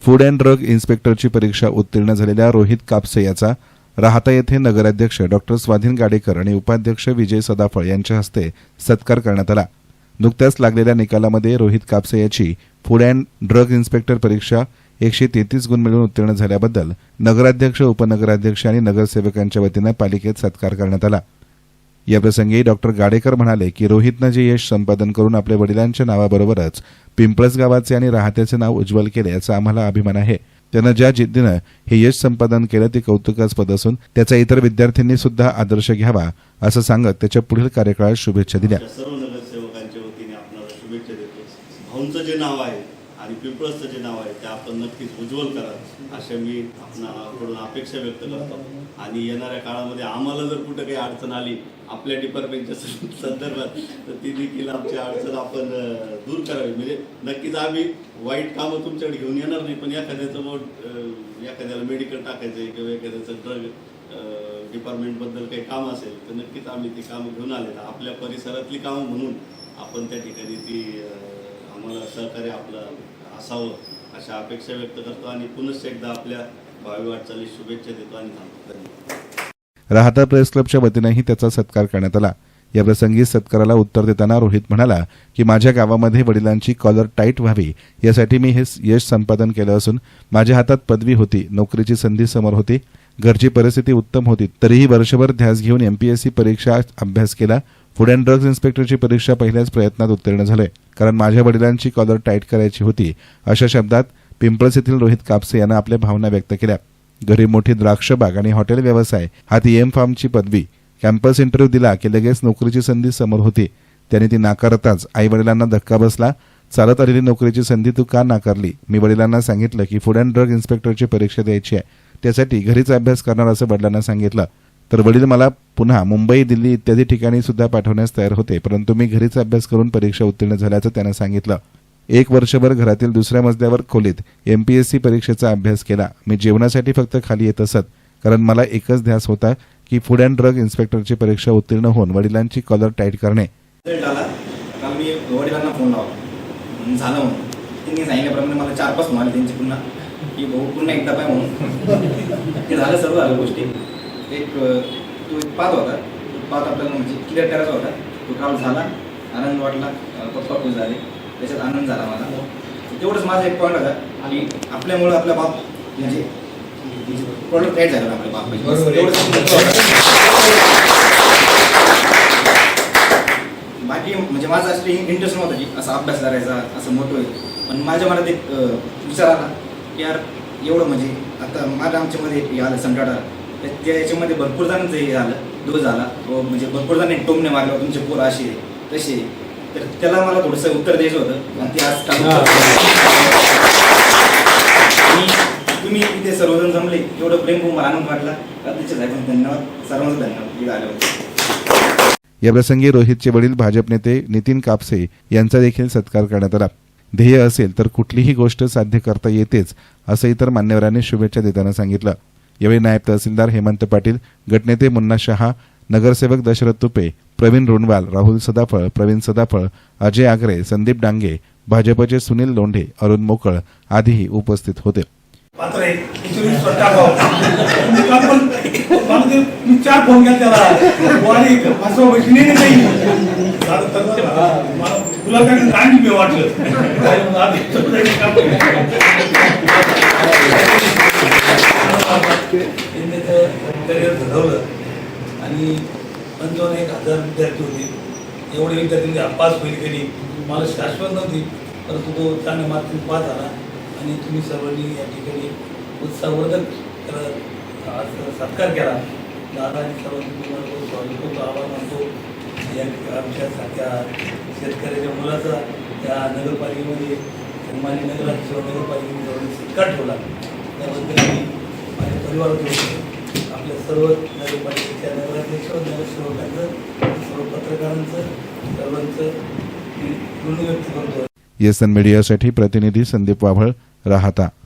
Food and drug इन्स्पेक्टरची परीक्षा उत्तीर्ण झालेल्या रोहित कापसे याचा राहाता येथे नगराध्यक्ष डॉ स्वाधीन गाडेकर आणि उपाध्यक्ष विजय सदाफळ यांच्या हस्ते सत्कार करण्यात आला। नुकत्याच लागलेल्या निकालामध्ये रोहित कापसे याची फूड अँड ड्रग इन्स्पेक्टर परीक्षा 133 गुण मिळवून उत्तीर्ण झाल्याबद्दल नगराध्यक्ष, उपनगराध्यक्ष आणि नगरसेवकांच्या वतीने पालिकेत सत्कार करण्यात आला। याप्रसंगी डॉ गाडेकर म्हणाले की रोहितनं जे यश संपादन करून आपल्या वडिलांच्या नावाबरोबरच पिंपळस गावाचे आणि राहत्याचे नाव उज्ज्वल केले याचा आम्हाला अभिमान आहे। त्यानं ज्या जिद्दीनं हे यश संपादन केलं ते कौतुकास्पद असून त्याचा इतर विद्यार्थ्यांनी सुद्धा आदर्श घ्यावा असं सांगत त्याच्या पुढील कार्यकाळात शुभेच्छा दिल्या। सर्व नगरसेवकांच्या वतीने आपल्याला शुभेच्छा देतो। भाऊंचं जे नाव आहे आणि पिंपळसचं जे नाव आहे ते आपण नक्कीच उज्ज्वल करा अशा मी आपणाकडून अपेक्षा व्यक्त करतो। आणि येणाऱ्या काळामध्ये आम्हाला जर कुठं काही अडचण आली आपल्या डिपार्टमेंटच्या संदर्भात तर ती देखील आमची अडचण आपण दूर करावी। म्हणजे नक्कीच आम्ही वाईट कामं तुमच्याकडे घेऊन येणार नाही, पण एखाद्याला मेडिकल टाकायचं आहे किंवा एखाद्याचं ड्रग डिपार्टमेंटबद्दल काही काम असेल तर नक्कीच आम्ही ती कामं घेऊन आले तर आपल्या परिसरातली कामं म्हणून आपण त्या ठिकाणी ती आम्हाला सहकार्य आपलं असावं अशा अपेक्षा व्यक्त करतो आणि पुनश्च एकदा आपल्या भावी वाटचालीस शुभेच्छा देतो आणि थांबतो। राहाता प्रेस क्लबच्या वतीनेही त्याचा सत्कार करण्यात आला। या प्रसंगी सत्काराला उत्तर देताना रोहित म्हणाला की माझ्या गावामध्ये वडिलांची कॉलर टाईट व्हावी यासाठी मी हे यश संपादन केलं असून माझ्या हातात पदवी होती, नोकरीची संधी समोर होती, घरची परिस्थिती उत्तम होती, तरीही वर्षभर ध्यास घेऊन MPSC परीक्षा अभ्यास केला। फूड अँड ड्रग्ज इन्स्पेक्टरची परीक्षा पहिल्याच प्रयत्नात उत्तीर्ण झालोय कारण माझ्या वडिलांची कॉलर टाईट करायची होती अशा शब्दात पिंपळस येथील रोहित कापसे यांना आपल्या भावना व्यक्त केल्या। घरी मोठी द्राक्ष बाग आणि हॉटेल व्यवसाय, हाती एम फार्मची पदवी, कॅम्पस इंटरव्ह्यू दिला की लगेच नोकरीची संधी समोर होती, त्यांनी ती नाकारताच आई वडिलांना धक्का बसला। चालत आलेली नोकरीची संधी तू का नाकारली? मी वडिलांना सांगितलं की फूड अँड ड्रग इन्स्पेक्टरची परीक्षा द्यायची आहे, त्यासाठी घरीच अभ्यास करणार असं वडिलांना सांगितलं तर वडील मला पुन्हा मुंबई, दिल्ली इत्यादी ठिकाणी सुद्धा पाठवण्यास तयार होते, परंतु मी घरीच अभ्यास करून परीक्षा उत्तीर्ण झाल्याचं त्यांना सांगितलं। 1 वर्षभर घरातील दुसऱ्या मजल्यावर खोलीत MPSC परीक्षेचा अभ्यास केला। मी जेवणासाठी फक्त खाली येत असत कारण मला एकच ध्यास होता की फूड अँड ड्रग इन्स्पेक्टरची परीक्षा उत्तीर्ण होऊन वडिलांची कॉलर टाईट करणे। मी वडिलांना फोन लावला झालं म्हणून त्यांनी सांगितल्याप्रमाणे मला 4-5 फोन आले त्यांची पुन्हा की भाऊ पुन्हा एकदा पाय म्हणून ते झालं, सर्व झालं गोष्टी। तो एक पात होता, तो पात आपल्याला म्हणजे क्लिअर करायचा होता, तो काम झाला, आनंद वाटला, पप्पा खुश झाले, त्याच्यात आनंद झाला मला। तेवढंच माझा एक पॉईंट होता आणि आपल्यामुळे आपला बाप म्हणजे प्रॉडक्ट टाईट झाला आपल्या बाप बाकी म्हणजे माझा असं इंटरेस्ट नव्हता की असा अभ्यास करायचा, असं मोठं होईल, पण माझ्या मनात एक विचार आला की यार एवढं म्हणजे आता माझ्या आमच्यामध्ये हे आलं संकट आलं त्या याच्यामध्ये भरपूर जणांचं हे झालं, दोष झाला, म्हणजे भरपूर जणांनी टोमणे मारले तुमचे पोरं असे तसे, तर त्याला मला थोडंसं उत्तर द्यायचं होतं आणि ते आज आणि तुम्ही इथे सर्वजण जमले, एवढं प्रेम मला आनंद वाटला, त्याचे साहेब धन्यवाद, सर्वांचं धन्यवाद आल्याबद्दल। या प्रसंगी रोहितचे वडील भाजप नेते नितीन कापसे यांचा देखील सत्कार करण्यात आला। ध्येय असेल तर कुठलीही गोष्ट साध्य करता येतेच असं इतर मान्यवरांनी शुभेच्छा देताना सांगितलं। यावेळी नायब तहसीलदार हेमंत पाटील, गटनेते मुन्ना शहा, नगरसेवक दशरथ तुपे, प्रवीण रोणवाल, राहुल सदाफळ, प्रवीण सदाफळ, अजय आगरे, संदीप डांगे, भाजपचे सुनील लोंढे, अरुण मोकळ आदीही उपस्थित होते। करिअर ठरवलं आणि 55,000 विद्यार्थी होते, एवढे विद्यार्थी पास होईल कधी मला शाश्वत नव्हती, परंतु तो चांगल्या मार्किंग पास झाला आणि तुम्ही सर्वांनी या ठिकाणी उत्साहवर्धक त्याला सत्कार केला। दादा आणि सर्वांनी खूप आभार मानतो। या आमच्यासारख्या शेतकऱ्याच्या मुलाचा त्या नगरपालिकेमध्ये सन्मानी नगरपालिकेने सत्कार ठेवला, त्याबद्दल मी माझ्या परिवारात आपल्या सर्व नगरपालिकेच्या नगराध्यक्ष, नगरसेवकांचं, सर्व पत्रकारांचं, सर्वांचं ऋण व्यक्त करतो। YESN मीडियासाठी प्रतिनिधी संदीप वाभळ, राहाता।